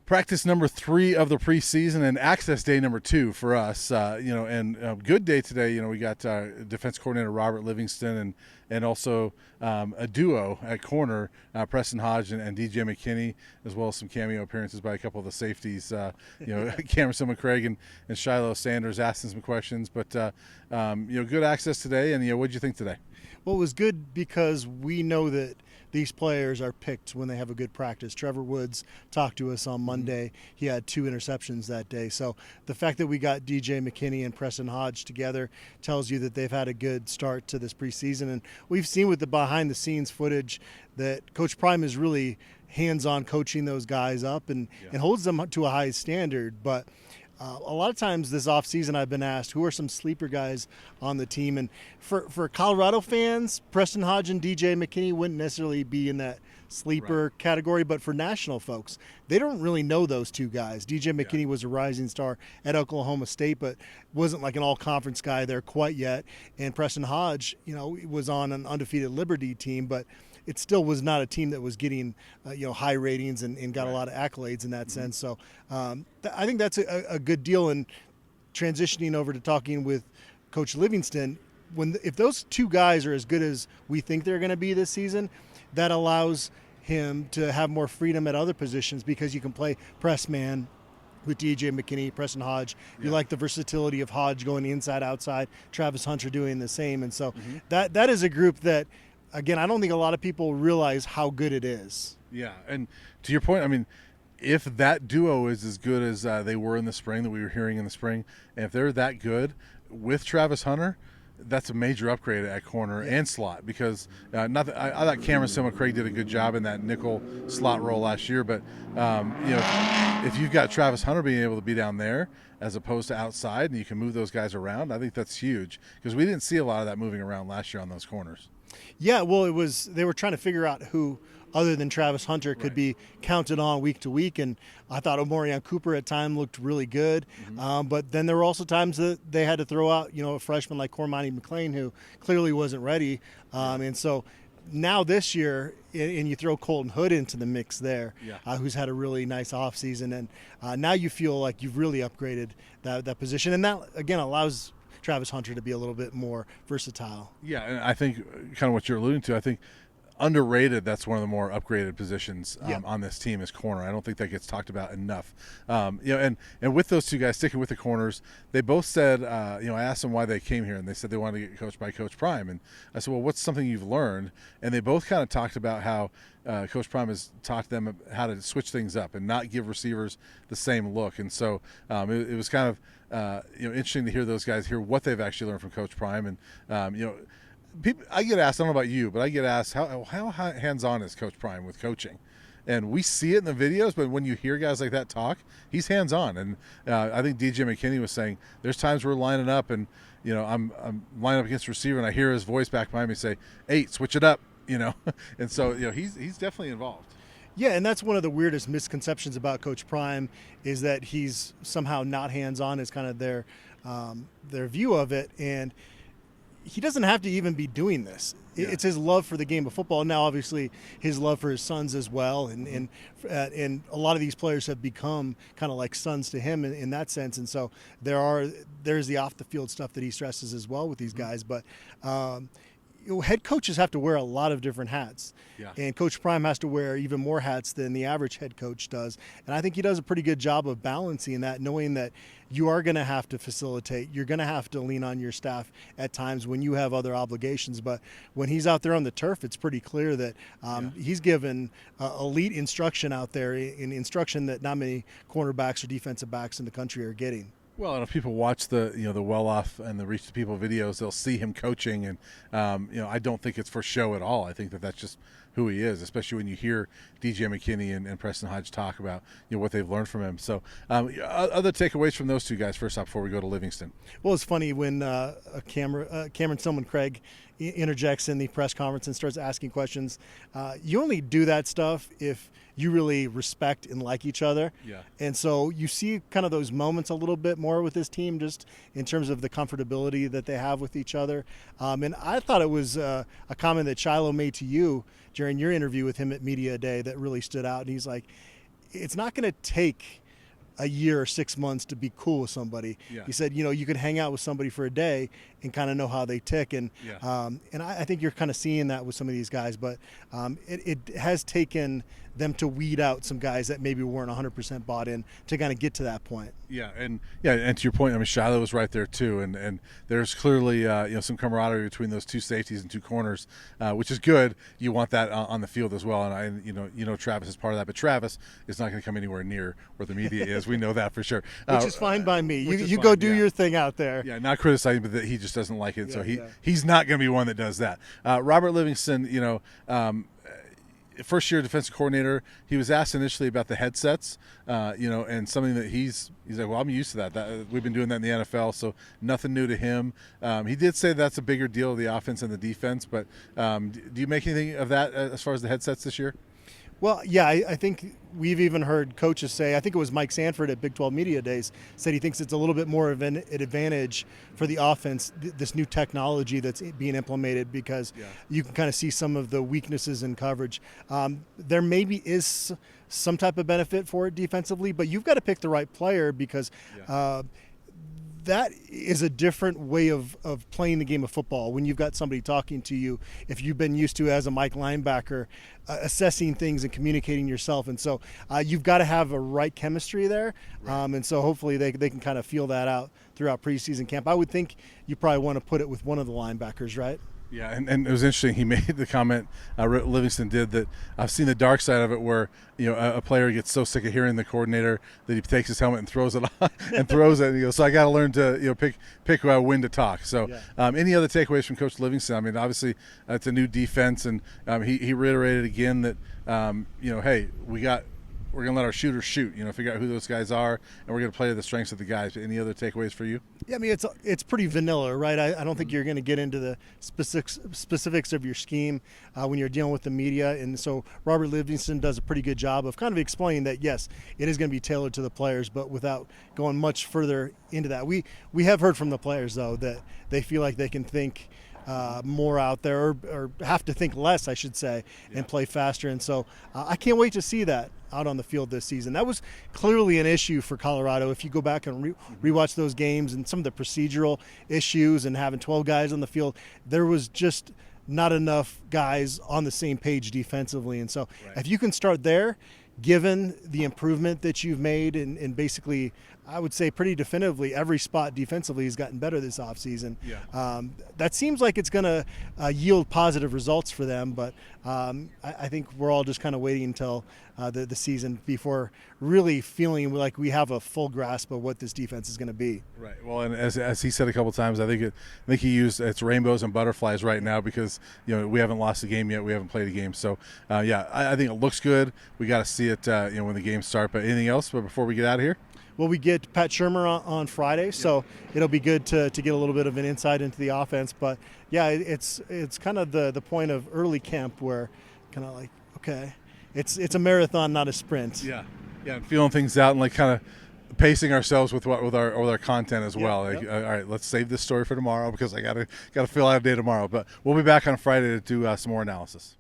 Practice number 3 of the preseason and access day number 2 for us. And good day today. We got defense coordinator Robert Livingston and also a duo at corner, Preston Hodge and DJ McKinney, as well as some cameo appearances by a couple of the safeties. Cameron Silman Craig and Shiloh Sanders asking some questions. But good access today. And what did you think today? Well, it was good because we know that these players are picked when they have a good practice. Trevor Woods talked to us on Monday. He had 2 interceptions that day. So the fact that we got DJ McKinney and Preston Hodge together tells you that they've had a good start to this preseason. And we've seen with the behind-the-scenes footage that Coach Prime is really hands-on coaching those guys up and holds them to a high standard. But a lot of times this offseason I've been asked, who are some sleeper guys on the team? And for Colorado fans, Preston Hodge and DJ McKinney wouldn't necessarily be in that sleeper category. But for national folks, they don't really know those 2 guys. DJ McKinney was a rising star at Oklahoma State, but wasn't like an all-conference guy there quite yet. And Preston Hodge, was on an undefeated Liberty team, but it still was not a team that was getting high ratings and got a lot of accolades in that sense. So I think that's a good deal. And transitioning over to talking with Coach Livingston, if those 2 guys are as good as we think they're going to be this season, that allows him to have more freedom at other positions because you can play press man with DJ McKinney, Preston Hodge. You like the versatility of Hodge going inside, outside, Travis Hunter doing the same. And so that is a group that, again, I don't think a lot of people realize how good it is. Yeah, and to your point, I mean, if that duo is as good as they were in the spring, that we were hearing in the spring, and if they're that good with Travis Hunter, that's a major upgrade at corner and slot because I thought Cameron Silman Craig did a good job in that nickel slot role last year. But, if you've got Travis Hunter being able to be down there as opposed to outside and you can move those guys around, I think that's huge because we didn't see a lot of that moving around last year on those corners. Yeah, well, they were trying to figure out who other than Travis Hunter could be counted on week to week, and I thought Omarion Cooper at times looked really good, but then there were also times that they had to throw out a freshman like Cormani McLean who clearly wasn't ready, and so now this year, and you throw Colton Hood into the mix there, who's had a really nice offseason, and now you feel like you've really upgraded that position, and that again allows Travis Hunter to be a little bit more versatile. Yeah, and I think kind of what you're alluding to, I think underrated, that's one of the more upgraded positions on this team is corner. I don't think that gets talked about enough. And with those 2 guys, sticking with the corners, they both said, I asked them why they came here, and they said they wanted to get coached by Coach Prime. And I said, well, what's something you've learned? And they both kind of talked about how Coach Prime has taught them how to switch things up and not give receivers the same look. And so it was kind of interesting to hear those guys hear what they've actually learned from Coach Prime. And people, I get asked, I don't know about you, but I get asked how hands-on is Coach Prime with coaching, and we see it in the videos. But when you hear guys like that talk, he's hands-on. And I think DJ McKinney was saying there's times we're lining up, and I'm lining up against the receiver, and I hear his voice back behind me say, "Hey, switch it up," and so he's definitely involved. Yeah, and that's one of the weirdest misconceptions about Coach Prime is that he's somehow not hands-on is kind of their view of it, and he doesn't have to even be doing this. It's his love for the game of football. Now, obviously, his love for his sons as well. And a lot of these players have become kind of like sons to him in that sense. And so there's the off-the-field stuff that he stresses as well with these guys. But head coaches have to wear a lot of different hats. Yeah. And Coach Prime has to wear even more hats than the average head coach does. And I think he does a pretty good job of balancing that, knowing that you are going to have to facilitate. You're going to have to lean on your staff at times when you have other obligations. But when he's out there on the turf, it's pretty clear that he's given elite instruction out there, in instruction that not many cornerbacks or defensive backs in the country are getting. Well, and if people watch the the Well Off and the Reach the People videos, they'll see him coaching, and I don't think it's for show at all. I think that that's just who he is, especially when you hear DJ McKinney and Preston Hodge talk about what they've learned from him. So other takeaways from those 2 guys first off before we go to Livingston. Well, it's funny when Cameron Silman Craig interjects in the press conference and starts asking questions. You only do that stuff if you really respect and like each other. Yeah. And so you see kind of those moments a little bit more with this team, just in terms of the comfortability that they have with each other. And I thought it was a comment that Shiloh made to you during your interview with him at Media Day that really stood out. And he's like, it's not going to take a year or 6 months to be cool with somebody. Yeah. He said, you could hang out with somebody for a day and kind of know how they tick. And I think you're kind of seeing that with some of these guys. But it has taken them to weed out some guys that maybe weren't 100% bought in to kind of get to that point. Yeah, and to your point, I mean, Shiloh was right there too, and there's clearly some camaraderie between those two safeties and two corners, which is good. You want that on the field as well, and Travis is part of that, but Travis is not going to come anywhere near where the media is. We know that for sure. Which is fine by me. You go do your thing out there. Yeah, not criticizing, but that he just doesn't like it, so he's not going to be one that does that. Robert Livingston, first year defensive coordinator, he was asked initially about the headsets, and something that he's like, well, I'm used to that. We've been doing that in the NFL, so nothing new to him. He did say that's a bigger deal of the offense and the defense, but do you make anything of that as far as the headsets this year? Well, yeah, I think we've even heard coaches say, I think it was Mike Sanford at Big 12 Media Days, said he thinks it's a little bit more of an advantage for the offense, this new technology that's being implemented, because you can kind of see some of the weaknesses in coverage. There maybe is some type of benefit for it defensively, but you've got to pick the right player, because that is a different way of playing the game of football when you've got somebody talking to you. If you've been used to, as a Mike linebacker, assessing things and communicating yourself. And so you've got to have a right chemistry there. Right. And so hopefully they can kind of feel that out throughout preseason camp. I would think you probably want to put it with one of the linebackers, right? Yeah, and it was interesting. He made the comment, Livingston did, that I've seen the dark side of it, where a player gets so sick of hearing the coordinator that he takes his helmet and throws it on and throws it. And he goes, so I got to learn to pick when to talk. So any other takeaways from Coach Livingston? I mean, obviously it's a new defense, and he reiterated again that hey, we're going to let our shooters shoot, figure out who those guys are, and we're going to play to the strengths of the guys. Any other takeaways for you? Yeah, I mean, it's pretty vanilla, right? I don't think you're going to get into the specifics of your scheme when you're dealing with the media. And so Robert Livingston does a pretty good job of kind of explaining that, yes, it is going to be tailored to the players, but without going much further into that. We have heard from the players, though, that they feel like they can think more out there, or have to think less, I should say, and play faster. And so I can't wait to see that out on the field this season. That was clearly an issue for Colorado. If you go back and rewatch those games and some of the procedural issues and having 12 guys on the field, there was just not enough guys on the same page defensively. And so if you can start there, given the improvement that you've made, and basically, I would say pretty definitively, every spot defensively has gotten better this offseason. That seems like it's going to yield positive results for them, but I think we're all just kind of waiting until the season before really feeling like we have a full grasp of what this defense is going to be. Right. Well, and as he said a couple of times, I think he used it's rainbows and butterflies right now, because we haven't lost a game yet, we haven't played a game. So I think it looks good. We got to see it when the games start. But anything else before we get out of here? Well, we get Pat Shurmur on Friday, so it'll be good to get a little bit of an insight into the offense. But yeah, it's kind of the point of early camp where kind of like, okay, it's a marathon, not a sprint. Yeah, feeling things out and like kind of pacing ourselves with our content as well. All right, let's save this story for tomorrow, because I gotta fill out a day tomorrow. But we'll be back on Friday to do some more analysis.